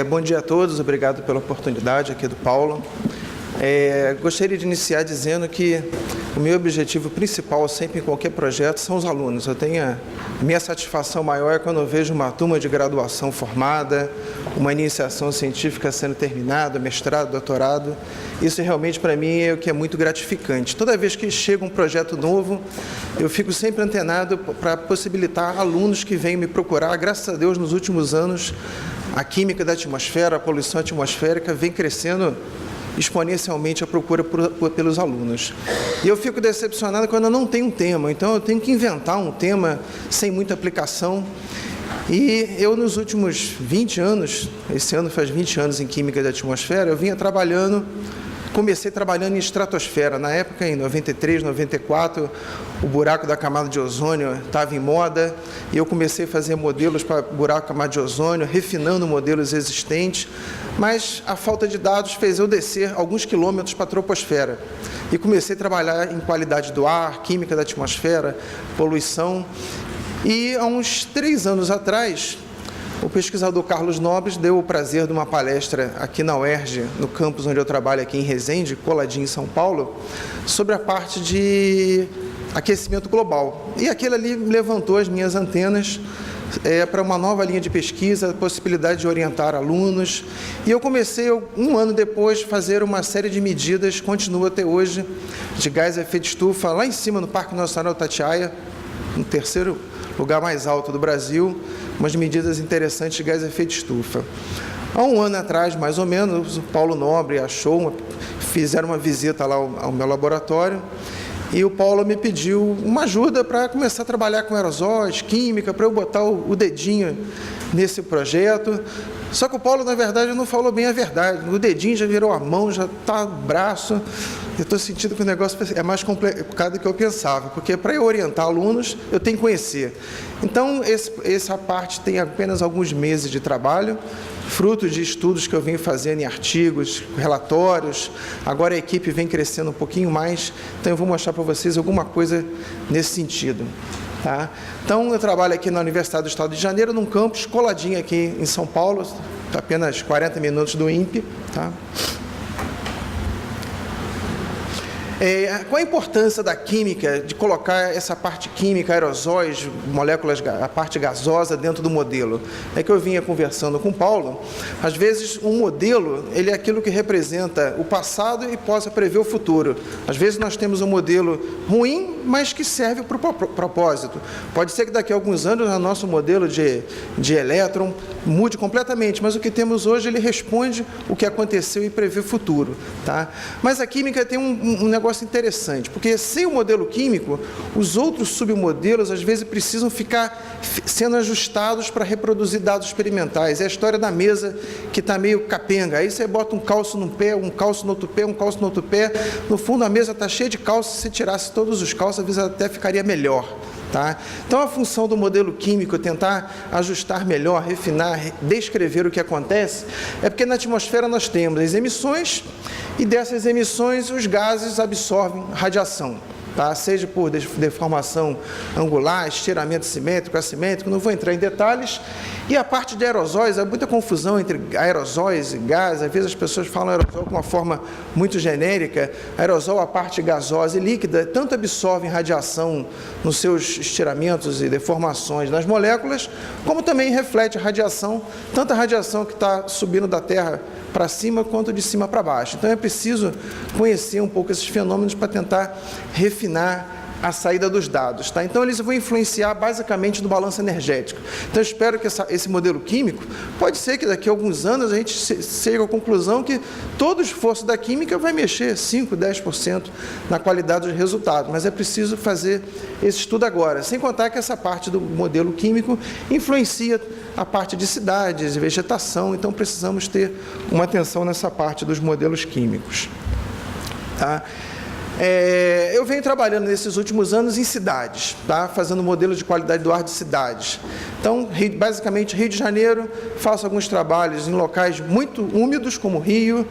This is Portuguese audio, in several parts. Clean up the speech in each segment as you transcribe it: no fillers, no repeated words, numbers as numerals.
Bom dia a todos, obrigado pela oportunidade aqui do Paulo. Gostaria de iniciar dizendo que o meu objetivo principal, sempre em qualquer projeto, são os alunos. Minha satisfação maior é quando eu vejo uma turma de graduação formada, uma iniciação científica sendo terminada, mestrado, doutorado. Isso realmente para mim é o que é muito gratificante. Toda vez que chega um projeto novo, eu fico sempre antenado para possibilitar alunos que vêm me procurar. Graças a Deus, nos últimos anos, a química da atmosfera, a poluição atmosférica vem crescendo exponencialmente a procura pelos alunos. E eu fico decepcionado quando eu não tenho um tema, então eu tenho que inventar um tema sem muita aplicação. E eu, nos últimos 20 anos, esse ano faz 20 anos em Química da Atmosfera, eu comecei trabalhando em estratosfera. Na época, em 93, 94, o buraco da camada de ozônio estava em moda e eu comecei a fazer modelos para buraco da camada de ozônio, refinando modelos existentes, mas a falta de dados fez eu descer alguns quilômetros para a troposfera e comecei a trabalhar em qualidade do ar, química da atmosfera, poluição. E há uns 3 anos atrás, o pesquisador Carlos Nobres deu o prazer de uma palestra aqui na UERJ, no campus onde eu trabalho aqui em Resende, coladinho em São Paulo, sobre a parte de aquecimento global. E aquele ali levantou as minhas antenas para uma nova linha de pesquisa, a possibilidade de orientar alunos. E eu comecei, um ano depois, a fazer uma série de medidas, continua até hoje, de gás a efeito estufa, lá em cima no Parque Nacional Itatiaia, no 3º lugar mais alto do Brasil, umas medidas interessantes de gás a efeito estufa. Há um ano atrás, mais ou menos, o Paulo Nobre fizeram uma visita lá ao meu laboratório, e o Paulo me pediu uma ajuda para começar a trabalhar com aerosóis, química, para eu botar o dedinho nesse projeto. Só que o Paulo, na verdade, não falou bem a verdade. O dedinho já virou a mão, já está o braço. Eu estou sentindo que o negócio é mais complicado do que eu pensava, porque para eu orientar alunos, eu tenho que conhecer. Então, essa parte tem apenas alguns meses de trabalho, fruto de estudos que eu venho fazendo em artigos, relatórios. Agora a equipe vem crescendo um pouquinho mais, então eu vou mostrar para vocês alguma coisa nesse sentido. Tá? Então, eu trabalho aqui na Universidade do Estado de Janeiro, num campus coladinho aqui em São Paulo, apenas 40 minutos do INPE. Tá? Qual a importância da química, de colocar essa parte química, aerosóis, moléculas, a parte gasosa dentro do modelo? É que eu vinha conversando com o Paulo, às vezes um modelo, ele é aquilo que representa o passado e possa prever o futuro. Às vezes nós temos um modelo ruim, mas que serve para o propósito. Pode ser que daqui a alguns anos o nosso modelo de elétron mude completamente, mas o que temos hoje, ele responde o que aconteceu e prevê o futuro. Tá? Mas a química tem um negócio interessante, porque sem o modelo químico, os outros submodelos às vezes precisam ficar sendo ajustados para reproduzir dados experimentais. É a história da mesa que está meio capenga. Aí você bota um calço num pé, um calço no outro pé, um calço no outro pé. No fundo a mesa está cheia de calços, se tirasse todos os calços, às vezes até ficaria melhor. Tá? Então, a função do modelo químico é tentar ajustar melhor, refinar, descrever o que acontece, é porque na atmosfera nós temos as emissões e dessas emissões os gases absorvem radiação. Tá? Seja por deformação angular, estiramento simétrico, assimétrico, não vou entrar em detalhes. E a parte de aerosóis, há muita confusão entre aerosóis e gás. Às vezes as pessoas falam aerosol com uma forma muito genérica. Aerosol, a parte gasosa e líquida, tanto absorvem radiação nos seus estiramentos e deformações nas moléculas, como também reflete radiação, tanto a radiação que está subindo da Terra para cima, quanto de cima para baixo. Então é preciso conhecer um pouco esses fenômenos para tentar refinar a saída dos dados. Tá? Então, eles vão influenciar basicamente no balanço energético. Então, eu espero que esse modelo químico, pode ser que daqui a alguns anos a gente chegue à conclusão que todo o esforço da química vai mexer 5%, 10% na qualidade dos resultados, mas é preciso fazer esse estudo agora, sem contar que essa parte do modelo químico influencia a parte de cidades, de vegetação, então precisamos ter uma atenção nessa parte dos modelos químicos. Tá? Eu venho trabalhando nesses últimos anos em cidades, tá? Fazendo modelo de qualidade do ar de cidades. Então, basicamente, Rio de Janeiro, faço alguns trabalhos em locais muito úmidos, como Rio,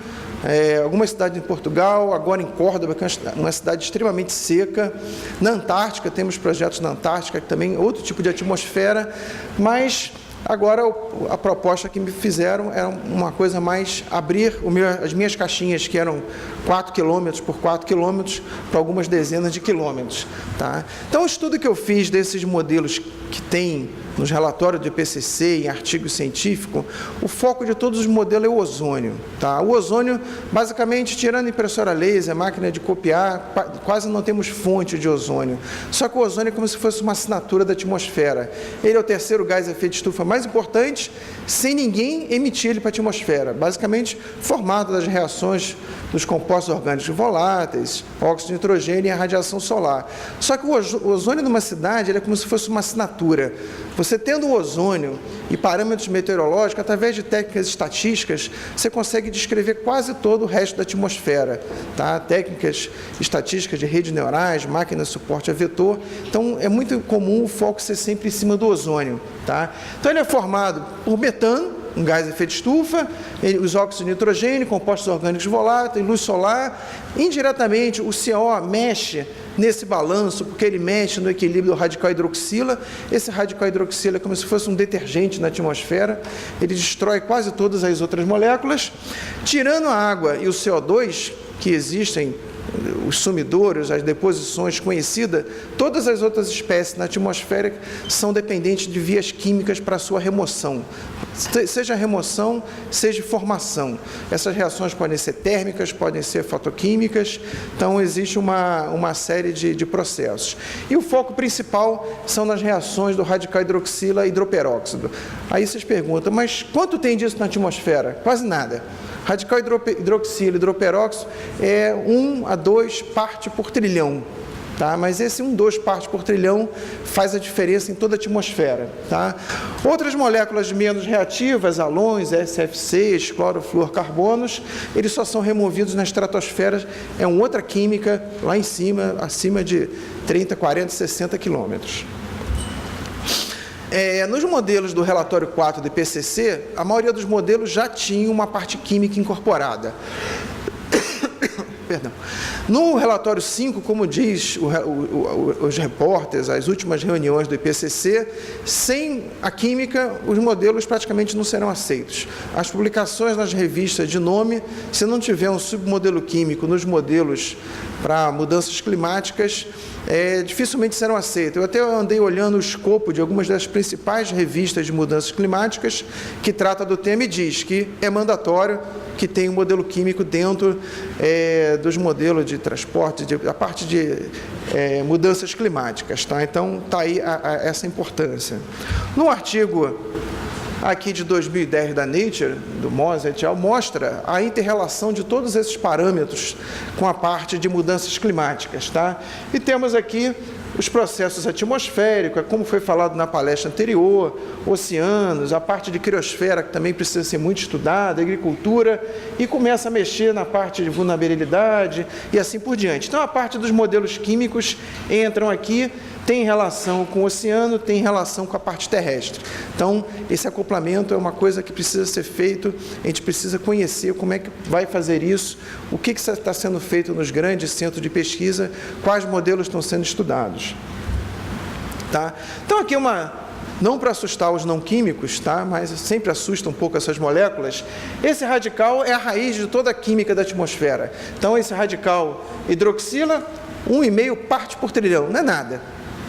algumas cidades em Portugal, agora em Córdoba, que é uma cidade extremamente seca. Na Antártica, temos projetos na Antártica, que também é outro tipo de atmosfera, mas Agora, a proposta que me fizeram era uma coisa mais abrir as minhas caixinhas, que eram 4 km por 4 km, para algumas dezenas de quilômetros. Tá? Então, o estudo que eu fiz desses modelos que tem nos relatórios do IPCC, em artigo científico, o foco de todos os modelos é o ozônio. Tá? O ozônio, basicamente, tirando impressora laser, máquina de copiar, quase não temos fonte de ozônio. Só que o ozônio é como se fosse uma assinatura da atmosfera. Ele é o terceiro gás de efeito de estufa mais importante, sem ninguém emitir ele para a atmosfera. Basicamente, formado das reações dos compostos orgânicos voláteis, óxido de nitrogênio e a radiação solar. Só que o ozônio numa cidade ele é como se fosse uma assinatura. Você tendo o ozônio e parâmetros meteorológicos, através de técnicas estatísticas, você consegue descrever quase todo o resto da atmosfera. Tá? Técnicas estatísticas de redes neurais, máquinas de suporte a vetor. Então, é muito comum o foco ser sempre em cima do ozônio. Tá? Então, ele é formado por metano, um gás de efeito de estufa, os óxidos de nitrogênio, compostos orgânicos voláteis, luz solar. Indiretamente, o CO mexe nesse balanço, porque ele mexe no equilíbrio do radical hidroxila. Esse radical hidroxila é como se fosse um detergente na atmosfera, ele destrói quase todas as outras moléculas. Tirando a água e o CO2, que existem, os sumidouros, as deposições conhecidas, todas as outras espécies na atmosfera são dependentes de vias químicas para a sua remoção, seja remoção, seja formação. Essas reações podem ser térmicas, podem ser fotoquímicas, então existe uma série de processos. E o foco principal são nas reações do radical hidroxila e hidroperóxido. Aí vocês perguntam, mas quanto tem disso na atmosfera? Quase nada. Radical hidroxila e hidroperóxido é 1 a 2 partes por trilhão. Tá? Mas esse 2 partes por trilhão faz a diferença em toda a atmosfera. Tá? Outras moléculas menos reativas, halões, SFCs, clorofluorcarbonos, eles só são removidos na estratosfera, é uma outra química lá em cima, acima de 30, 40, 60 quilômetros. Nos modelos do relatório 4 do IPCC, a maioria dos modelos já tinha uma parte química incorporada. Perdão. No relatório 5, como diz os repórteres, as últimas reuniões do IPCC, sem a química, os modelos praticamente não serão aceitos. As publicações nas revistas de nome, se não tiver um submodelo químico nos modelos para mudanças climáticas, dificilmente serão aceitas. Eu até andei olhando o escopo de algumas das principais revistas de mudanças climáticas que trata do tema e diz que é mandatório que tenha um modelo químico dentro dos modelos de transporte, a parte de mudanças climáticas. Tá? Então, está aí essa importância. No artigo aqui de 2010 da Nature, do Moser et al., mostra a inter-relação de todos esses parâmetros com a parte de mudanças climáticas. Tá? E temos aqui os processos atmosféricos, como foi falado na palestra anterior, oceanos, a parte de criosfera, que também precisa ser muito estudada, agricultura, e começa a mexer na parte de vulnerabilidade e assim por diante. Então, a parte dos modelos químicos entram aqui, tem relação com o oceano, tem relação com a parte terrestre. Então, esse acoplamento é uma coisa que precisa ser feito, a gente precisa conhecer como é que vai fazer isso, o que está sendo feito nos grandes centros de pesquisa, quais modelos estão sendo estudados. Tá? Então, aqui não para assustar os não químicos, tá? Mas sempre assusta um pouco essas moléculas. Esse radical é a raiz de toda a química da atmosfera. Então, esse radical hidroxila, 1,5 parte por trilhão, não é nada.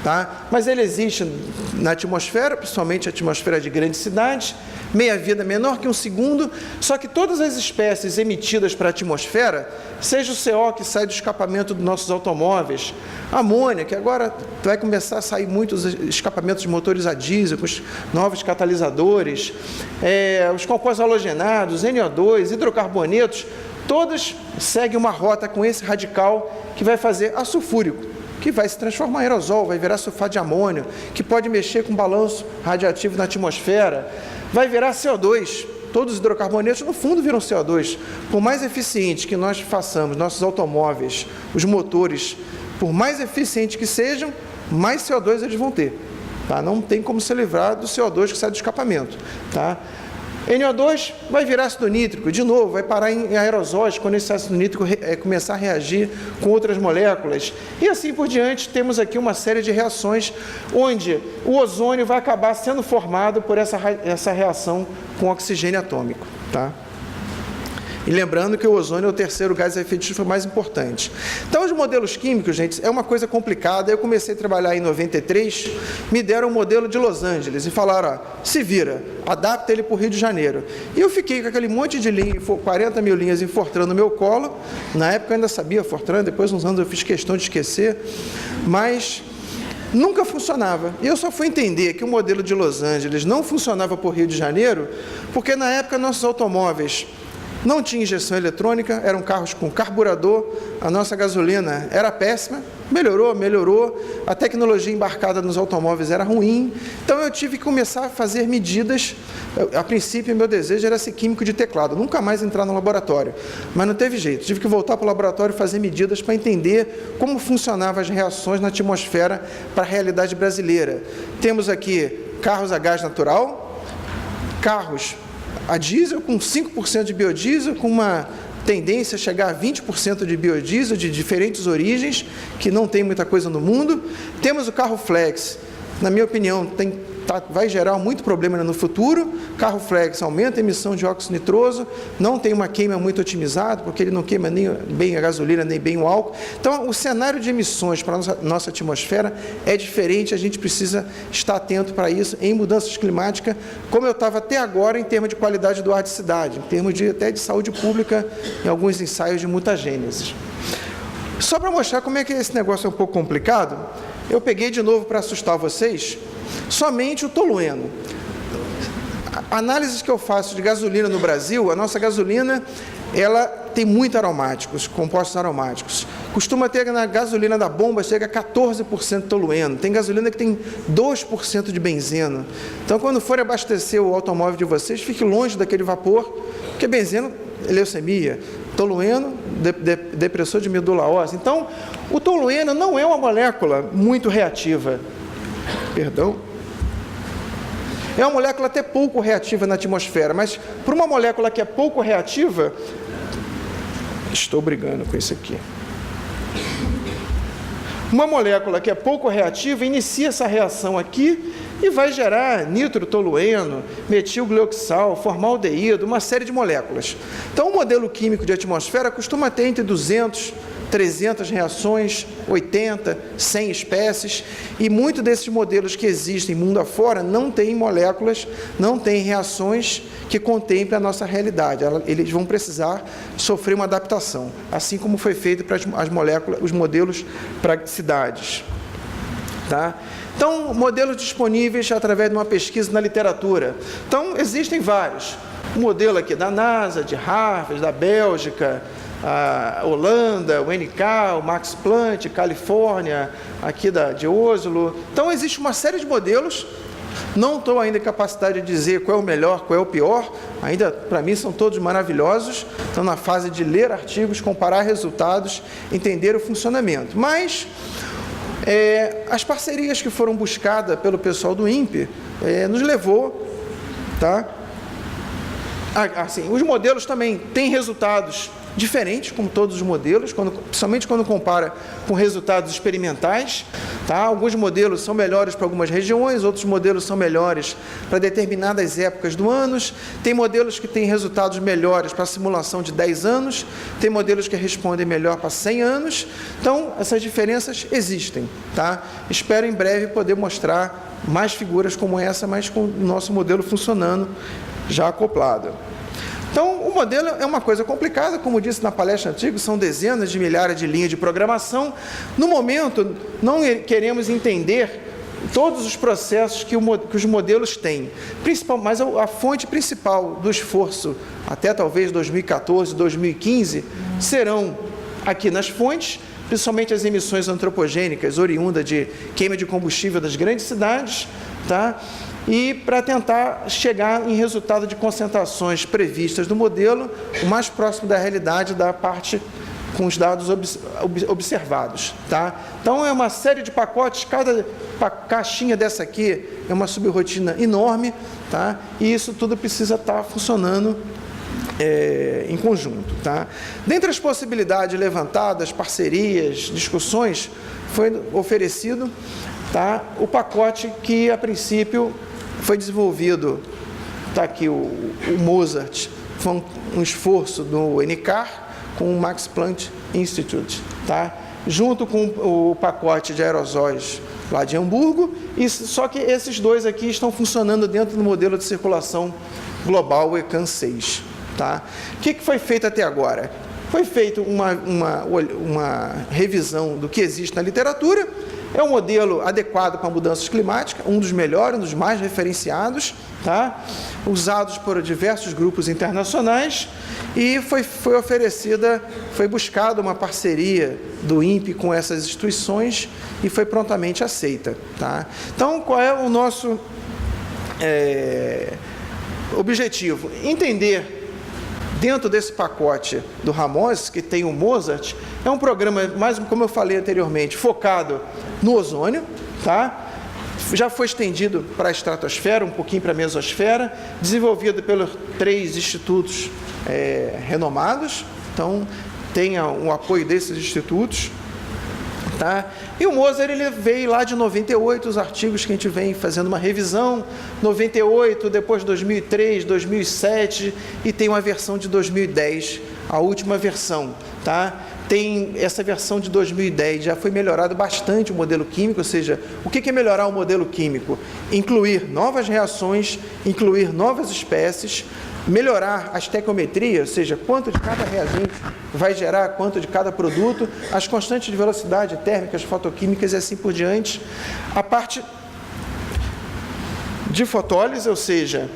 Tá? Mas ele existe na atmosfera, principalmente a atmosfera de grandes cidades, meia-vida menor que 1 segundo, só que todas as espécies emitidas para a atmosfera, seja o CO que sai do escapamento dos nossos automóveis, amônia, que agora vai começar a sair muitos escapamentos de motores a diesel, com os novos catalisadores, os compostos halogenados, NO2, hidrocarbonetos, todas seguem uma rota com esse radical que vai fazer ácido sulfúrico, que vai se transformar em aerosol, vai virar sulfato de amônio, que pode mexer com balanço radioativo na atmosfera, vai virar CO2. Todos os hidrocarbonetos, no fundo, viram CO2. Por mais eficiente que nós façamos nossos automóveis, os motores, por mais eficientes que sejam, mais CO2 eles vão ter. Tá? Não tem como se livrar do CO2 que sai do escapamento. Tá? NO2 vai virar ácido nítrico, de novo, vai parar em aerosóis quando esse ácido nítrico começar a reagir com outras moléculas. E assim por diante, temos aqui uma série de reações onde o ozônio vai acabar sendo formado por essa reação com oxigênio atômico, tá? E lembrando que o ozônio é o terceiro gás de efeito de estufa mais importante. Então, os modelos químicos, gente, é uma coisa complicada. Eu comecei a trabalhar em 93, me deram um modelo de Los Angeles e falaram, ó, se vira, adapta ele para o Rio de Janeiro. E eu fiquei com aquele monte de linha, 40 mil linhas em Fortran no meu colo. Na época eu ainda sabia Fortran, depois uns anos eu fiz questão de esquecer, mas nunca funcionava. E eu só fui entender que o modelo de Los Angeles não funcionava para o Rio de Janeiro, porque na época nossos automóveis não tinha injeção eletrônica, eram carros com carburador, a nossa gasolina era péssima, melhorou, a tecnologia embarcada nos automóveis era ruim, então eu tive que começar a fazer medidas. A princípio, meu desejo era ser químico de teclado, nunca mais entrar no laboratório, mas não teve jeito, tive que voltar para o laboratório e fazer medidas para entender como funcionavam as reações na atmosfera para a realidade brasileira. Temos aqui carros a gás natural, carros a diesel com 5% de biodiesel, com uma tendência a chegar a 20% de biodiesel de diferentes origens, que não tem muita coisa no mundo. Temos o carro flex, na minha opinião, vai gerar muito problema no futuro. Carro flex aumenta a emissão de óxido nitroso, não tem uma queima muito otimizada, porque ele não queima nem bem a gasolina, nem bem o álcool. Então, o cenário de emissões para a nossa atmosfera é diferente, a gente precisa estar atento para isso em mudanças climáticas, como eu estava até agora em termos de qualidade do ar de cidade, em termos até de saúde pública, em alguns ensaios de mutagênese. Só para mostrar como é que esse negócio é um pouco complicado, eu peguei de novo para assustar vocês, somente o tolueno. Análises que eu faço de gasolina no Brasil, a nossa gasolina, ela tem muitos aromáticos, compostos aromáticos. Costuma ter na gasolina da bomba, chega a 14% de tolueno. Tem gasolina que tem 2% de benzeno. Então, quando for abastecer o automóvel de vocês, fique longe daquele vapor, porque benzeno é leucemia, tolueno, depressor de medula óssea. Então, o tolueno não é uma molécula muito reativa. É uma molécula até pouco reativa na atmosfera, mas para uma molécula que é pouco reativa, estou brigando com isso aqui. Uma molécula que é pouco reativa inicia essa reação aqui e vai gerar nitrotolueno, metilglioxal, formaldeído, uma série de moléculas. Então, o modelo químico de atmosfera costuma ter entre 200, 300 reações, 80, 100 espécies, e muitos desses modelos que existem mundo afora não têm moléculas, não têm reações que contemplem a nossa realidade. Eles vão precisar sofrer uma adaptação, assim como foi feito para as moléculas, os modelos para cidades. Tá? Então, modelos disponíveis através de uma pesquisa na literatura. Então, existem vários. O modelo aqui da NASA, de Harvard, da Bélgica, a Holanda, o NK, o Max Planck, Califórnia, aqui de Oslo. Então, existe uma série de modelos. Não estou ainda em capacidade de dizer qual é o melhor, qual é o pior. Ainda, para mim, são todos maravilhosos. Estão na fase de ler artigos, comparar resultados, entender o funcionamento. Mas as parcerias que foram buscadas pelo pessoal do INPE nos levou, tá? Assim, os modelos também têm resultados diferentes, como todos os modelos, principalmente quando compara com resultados experimentais. Tá? Alguns modelos são melhores para algumas regiões, outros modelos são melhores para determinadas épocas do ano. Tem modelos que têm resultados melhores para simulação de 10 anos, tem modelos que respondem melhor para 100 anos. Então, essas diferenças existem. Tá? Espero em breve poder mostrar mais figuras como essa, mas com o nosso modelo funcionando já acoplado. Então, o modelo é uma coisa complicada, como disse na palestra antiga, são dezenas de milhares de linhas de programação. No momento, não queremos entender todos os processos que os modelos têm, mas a fonte principal do esforço, até talvez 2014, 2015, serão aqui nas fontes, principalmente as emissões antropogênicas, oriundas de queima de combustível das grandes cidades, tá? E para tentar chegar em resultado de concentrações previstas no modelo, o mais próximo da realidade da parte com os dados observados, tá? Então, é uma série de pacotes, cada caixinha dessa aqui é uma subrrotina enorme, tá? E isso tudo precisa estar funcionando em conjunto, tá? Dentre as possibilidades levantadas, parcerias, discussões, foi oferecido, tá, o pacote que, a princípio, foi desenvolvido, está aqui o Mozart, foi um esforço do NCAR com o Max Planck Institute, tá? Junto com o pacote de aerosóis lá de Hamburgo, só que esses dois aqui estão funcionando dentro do modelo de circulação global ECAN 6. Tá? O que foi feito até agora? Foi feita uma revisão do que existe na literatura, é um modelo adequado para mudanças climáticas, um dos melhores, um dos mais referenciados, tá? Usados por diversos grupos internacionais, e foi buscada uma parceria do INPE com essas instituições e foi prontamente aceita. Tá? Então, qual é o nosso objetivo? Entender, dentro desse pacote do Ramos, que tem o Mozart, é um programa, mais como eu falei anteriormente, focado no ozônio, tá? Já foi estendido para a estratosfera, um pouquinho para a mesosfera, desenvolvido pelos 3 institutos renomados, então tem o apoio desses institutos. Tá? E o Mozart, ele veio lá de 98, os artigos que a gente vem fazendo uma revisão, 98, depois 2003, 2007, e tem uma versão de 2010, a última versão. Tá? Tem essa versão de 2010, já foi melhorado bastante o modelo químico, ou seja, o que é melhorar o modelo químico? Incluir novas reações, incluir novas espécies, melhorar a estequiometria, ou seja, quanto de cada reagente vai gerar, quanto de cada produto, as constantes de velocidade térmicas, fotoquímicas e assim por diante. A parte de fotólise, ou seja,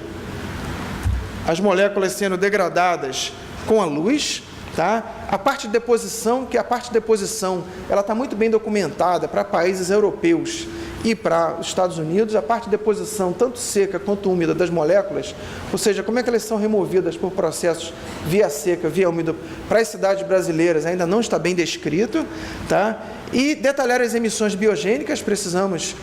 as moléculas sendo degradadas com a luz, tá? A parte de deposição, ela está muito bem documentada para países europeus e para os Estados Unidos. A parte de deposição, tanto seca quanto úmida, das moléculas, ou seja, como é que elas são removidas por processos via seca, via úmida, para as cidades brasileiras ainda não está bem descrito, tá? E detalhar as emissões biogênicas, precisamos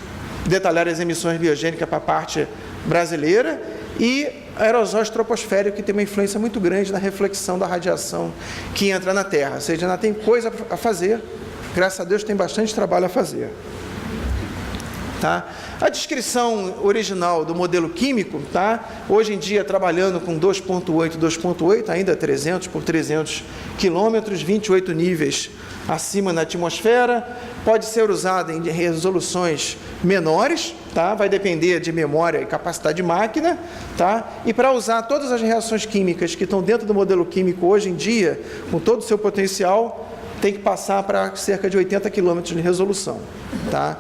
detalhar as emissões biogênicas para a parte brasileira, e aerosóis troposféricos, que tem uma influência muito grande na reflexão da radiação que entra na Terra, ou seja, ainda tem coisa a fazer, graças a Deus tem bastante trabalho a fazer. Tá? A descrição original do modelo químico, tá? Hoje em dia trabalhando com 2.8, ainda 300 por 300 quilômetros, 28 níveis acima na atmosfera, pode ser usado em resoluções menores, tá? Vai depender de memória e capacidade de máquina, tá? E para usar todas as reações químicas que estão dentro do modelo químico hoje em dia, com todo o seu potencial, tem que passar para cerca de 80 km de resolução. Tá?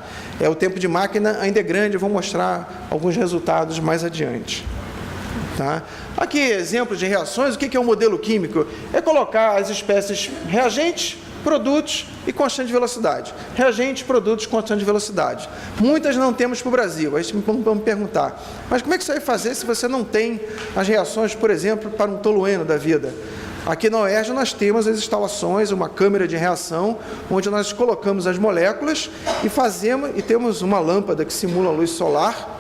O tempo de máquina ainda é grande, eu vou mostrar alguns resultados mais adiante. Tá? Aqui, exemplos de reações. O que é um modelo químico? É colocar as espécies reagentes, produtos e constante de velocidade. Reagentes, produtos, constante de velocidade. Muitas não temos para o Brasil. Aí vamos me perguntar, mas como é que você vai fazer se você não tem as reações, por exemplo, para um tolueno da vida? Aqui na UERJ nós temos as instalações, uma câmera de reação, onde nós colocamos as moléculas e temos uma lâmpada que simula a luz solar,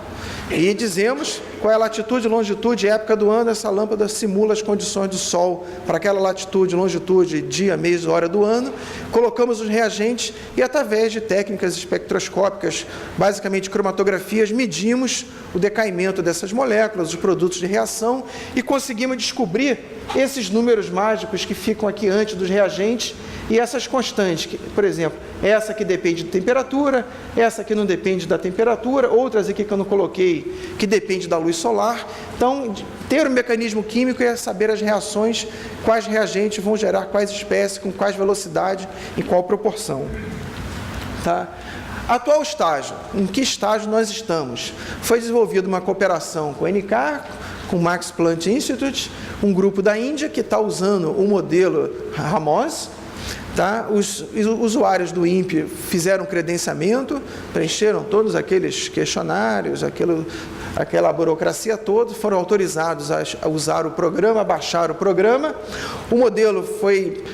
e dizemos qual é a latitude, longitude e época do ano. Essa lâmpada simula as condições do Sol para aquela latitude, longitude, dia, mês, hora do ano. Colocamos os reagentes e, através de técnicas espectroscópicas, basicamente cromatografias, medimos o decaimento dessas moléculas, os produtos de reação, e conseguimos descobrir esses números mágicos que ficam aqui antes dos reagentes e essas constantes, por exemplo, essa que depende de temperatura, essa que não depende da temperatura, outras aqui que eu não coloquei, que depende da luz solar. Então, ter um mecanismo químico é saber as reações, quais reagentes vão gerar quais espécies, com quais velocidade, em qual proporção. Tá? Atual estágio, em que estágio nós estamos? Foi desenvolvida uma cooperação com o NCAR, com o Max Planck Institute, um grupo da Índia que está usando o modelo Ramos. Tá? Os usuários do INPE fizeram credenciamento, preencheram todos aqueles questionários, aquela burocracia toda, foram autorizados a usar o programa, a baixar o programa. O modelo foi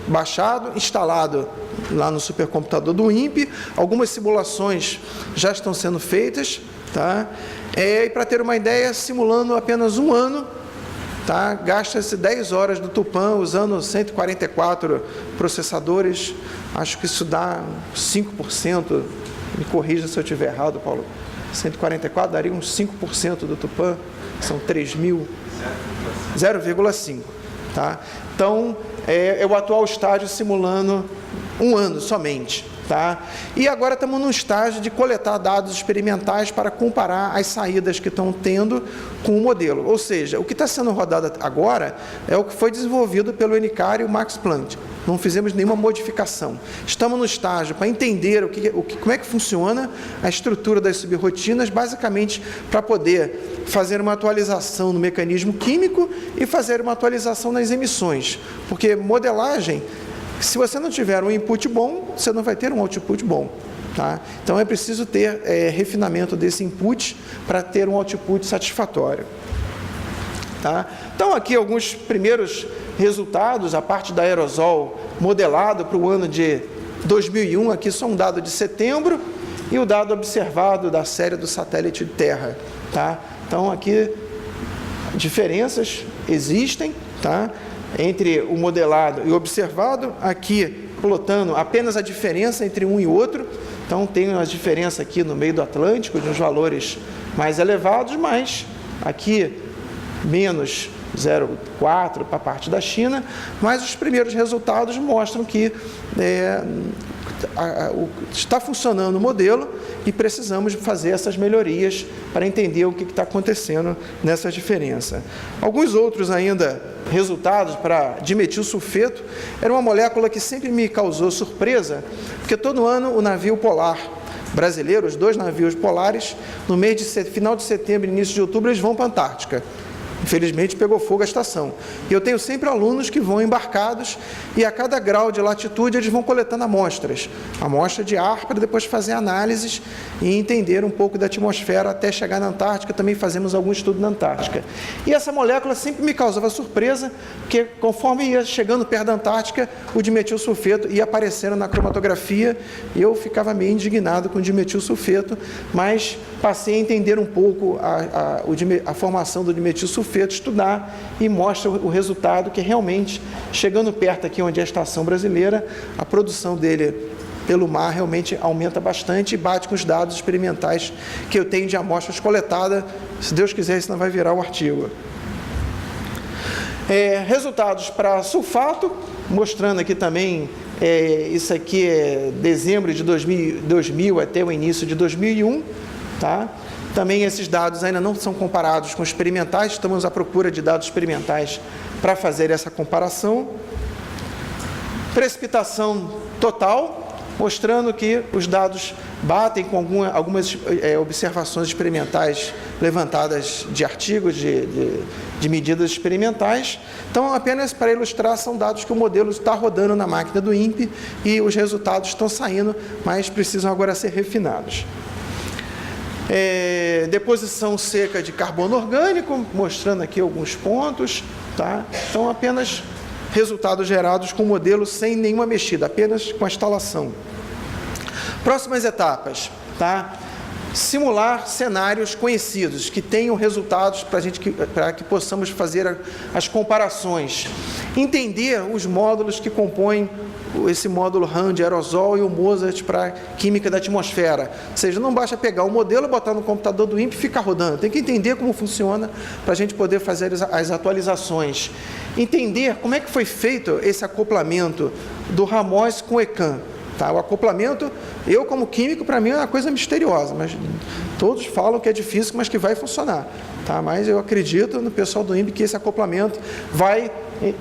baixado, instalado lá no supercomputador do INPE. Algumas simulações já estão sendo feitas, tá? E para ter uma ideia, simulando apenas um ano, tá? Gasta-se 10 horas do Tupã usando 144 processadores. Acho que isso dá 5%. Me corrija se eu estiver errado, Paulo. 144 daria uns 5% do Tupã. São 3.000. 0,5. Tá? Então, é o atual estágio simulando um ano somente. Tá? E agora estamos no estágio de coletar dados experimentais para comparar as saídas que estão tendo com o modelo. Ou seja, o que está sendo rodado agora é o que foi desenvolvido pelo NCAR e o Max Planck. Não fizemos nenhuma modificação. Estamos no estágio para entender como é que funciona a estrutura das subrrotinas, basicamente para poder fazer uma atualização no mecanismo químico e fazer uma atualização nas emissões. Porque modelagem, se você não tiver um input bom, você não vai ter um output bom. Tá? Então, é preciso ter refinamento desse input para ter um output satisfatório. Tá? Então, aqui alguns primeiros resultados, a parte da aerosol modelado para o ano de 2001, aqui só um dado de setembro, e o dado observado da série do satélite de Terra. Tá? Então, aqui, diferenças existem, tá? Entre o modelado e o observado, aqui plotando apenas a diferença entre um e outro. Então, tem uma diferença aqui no meio do Atlântico, de uns valores mais elevados, mas aqui menos 0,4 para a parte da China, mas os primeiros resultados mostram que está funcionando o modelo e precisamos fazer essas melhorias para entender o que está acontecendo nessa diferença. Alguns outros ainda resultados para dimetilsulfeto, era uma molécula que sempre me causou surpresa, porque todo ano o navio polar brasileiro, os 2 navios polares, no mês de final de setembro e início de outubro, eles vão para a Antártica. Infelizmente, pegou fogo a estação. E eu tenho sempre alunos que vão embarcados e a cada grau de latitude eles vão coletando amostra de ar, para depois fazer análises e entender um pouco da atmosfera até chegar na Antártica. Também fazemos algum estudo na Antártica. E essa molécula sempre me causava surpresa, porque conforme ia chegando perto da Antártica, o dimetilsulfeto ia aparecendo na cromatografia e eu ficava meio indignado com o dimetilsulfeto, mas passei a entender um pouco a formação do dimetilsulfeto, estudar, e mostra o resultado que realmente, chegando perto aqui onde é a estação brasileira, a produção dele pelo mar realmente aumenta bastante e bate com os dados experimentais que eu tenho de amostras coletadas. Se Deus quiser, isso não vai virar um artigo. Resultados para sulfato, mostrando aqui também, isso aqui é dezembro de 2000 até o início de 2001, tá? Também esses dados ainda não são comparados com experimentais, estamos à procura de dados experimentais para fazer essa comparação. Precipitação total, mostrando que os dados batem com algumas observações experimentais levantadas de artigos de medidas experimentais. Então, apenas para ilustrar, são dados que o modelo está rodando na máquina do INPE e os resultados estão saindo, mas precisam agora ser refinados. Deposição seca de carbono orgânico, mostrando aqui alguns pontos, tá? Então, apenas resultados gerados com o modelo sem nenhuma mexida, apenas com a instalação. Próximas etapas, tá? Simular cenários conhecidos, que tenham resultados para que possamos fazer as comparações. Entender os módulos que compõem esse módulo RAM de aerosol e o Mozart para química da atmosfera. Ou seja, não basta pegar o modelo, botar no computador do INPE e ficar rodando. Tem que entender como funciona para a gente poder fazer as atualizações. Entender como é que foi feito esse acoplamento do RAMOS com o ECAN. Tá? O acoplamento, eu como químico, para mim é uma coisa misteriosa, mas todos falam que é difícil, mas que vai funcionar. Tá? Mas eu acredito no pessoal do INPE que esse acoplamento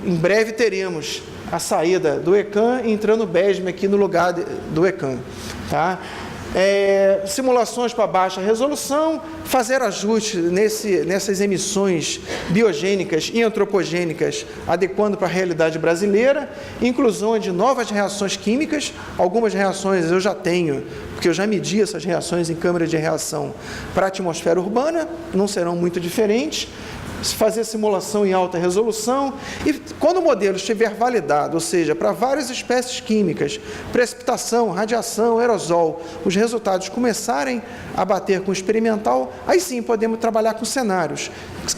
em breve teremos a saída do ECAN entrando o BESM aqui no lugar do ECAN. Tá? Simulações para baixa resolução, fazer ajustes nessas emissões biogênicas e antropogênicas, adequando para a realidade brasileira, inclusão de novas reações químicas. Algumas reações eu já tenho porque eu já medi essas reações em câmara de reação para a atmosfera urbana, não serão muito diferentes. Fazer simulação em alta resolução, e quando o modelo estiver validado, ou seja, para várias espécies químicas, precipitação, radiação, aerosol, os resultados começarem a bater com o experimental, aí sim podemos trabalhar com cenários.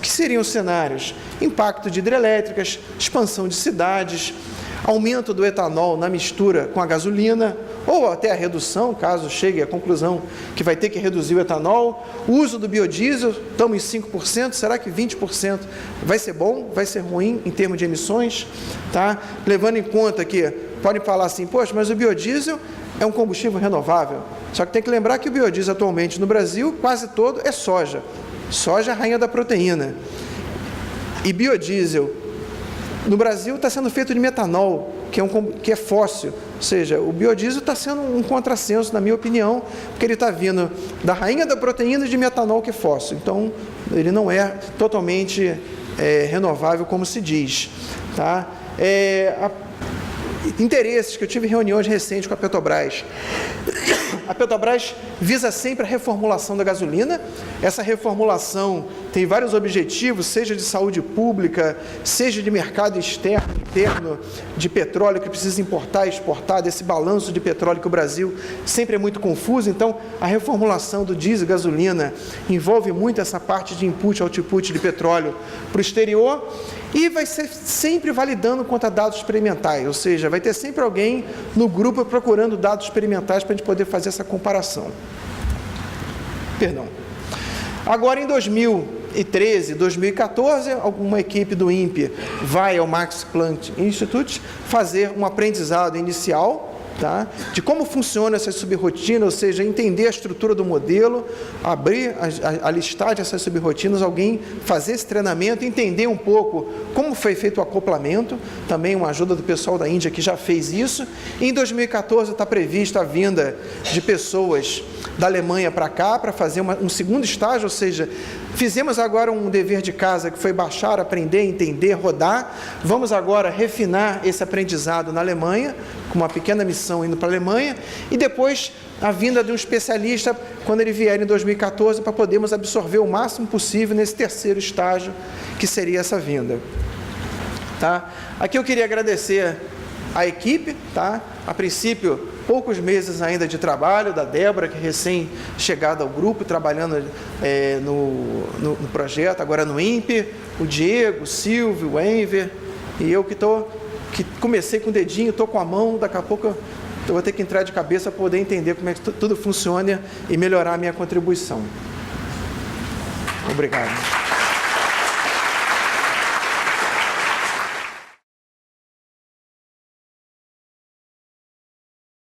Que seriam os cenários? Impacto de hidrelétricas, expansão de cidades, aumento do etanol na mistura com a gasolina, ou até a redução, caso chegue à conclusão que vai ter que reduzir o etanol, o uso do biodiesel, estamos em 5%, será que 20% vai ser bom, vai ser ruim em termos de emissões? Tá? Levando em conta que, podem falar assim, poxa, mas o biodiesel é um combustível renovável, só que tem que lembrar que o biodiesel atualmente no Brasil, quase todo é soja, soja é a rainha da proteína, e biodiesel no Brasil está sendo feito de metanol, que é fóssil, ou seja, o biodiesel está sendo um contrassenso, na minha opinião, porque ele está vindo da rainha da proteína de metanol, que é fóssil, então ele não é totalmente renovável, como se diz. Tá? Interesses, que eu tive reuniões recentes com a Petrobras. A Petrobras visa sempre a reformulação da gasolina. Essa reformulação tem vários objetivos, seja de saúde pública, seja de mercado externo, interno, de petróleo que precisa importar e exportar, desse balanço de petróleo que o Brasil sempre é muito confuso. Então, a reformulação do diesel e gasolina envolve muito essa parte de input e output de petróleo para o exterior, e vai ser sempre validando contra dados experimentais, ou seja, vai ter sempre alguém no grupo procurando dados experimentais para a gente poder fazer essa comparação. Perdão. Agora, em 2013, 2014, alguma equipe do INPE vai ao Max Planck Institute fazer um aprendizado inicial, tá, de como funciona essa subrrotina, ou seja, entender a estrutura do modelo, abrir a listagem dessas subrrotinas, alguém fazer esse treinamento, entender um pouco como foi feito o acoplamento, também uma ajuda do pessoal da Índia que já fez isso. E em 2014 está prevista a vinda de pessoas da Alemanha para cá, para fazer um segundo estágio, ou seja, fizemos agora um dever de casa que foi baixar, aprender, entender, rodar. Vamos agora refinar esse aprendizado na Alemanha, com uma pequena missão indo para a Alemanha, e depois a vinda de um especialista, quando ele vier em 2014, para podermos absorver o máximo possível nesse terceiro estágio, que seria essa vinda. Tá? Aqui eu queria agradecer a equipe, tá? A princípio, poucos meses ainda de trabalho, da Débora, que é recém-chegada ao grupo, trabalhando no projeto, agora no INPE, o Diego, o Silvio, o Enver, e eu que comecei com o dedinho, estou com a mão, daqui a pouco eu vou ter que entrar de cabeça para poder entender como é que tudo funciona e melhorar a minha contribuição. Obrigado.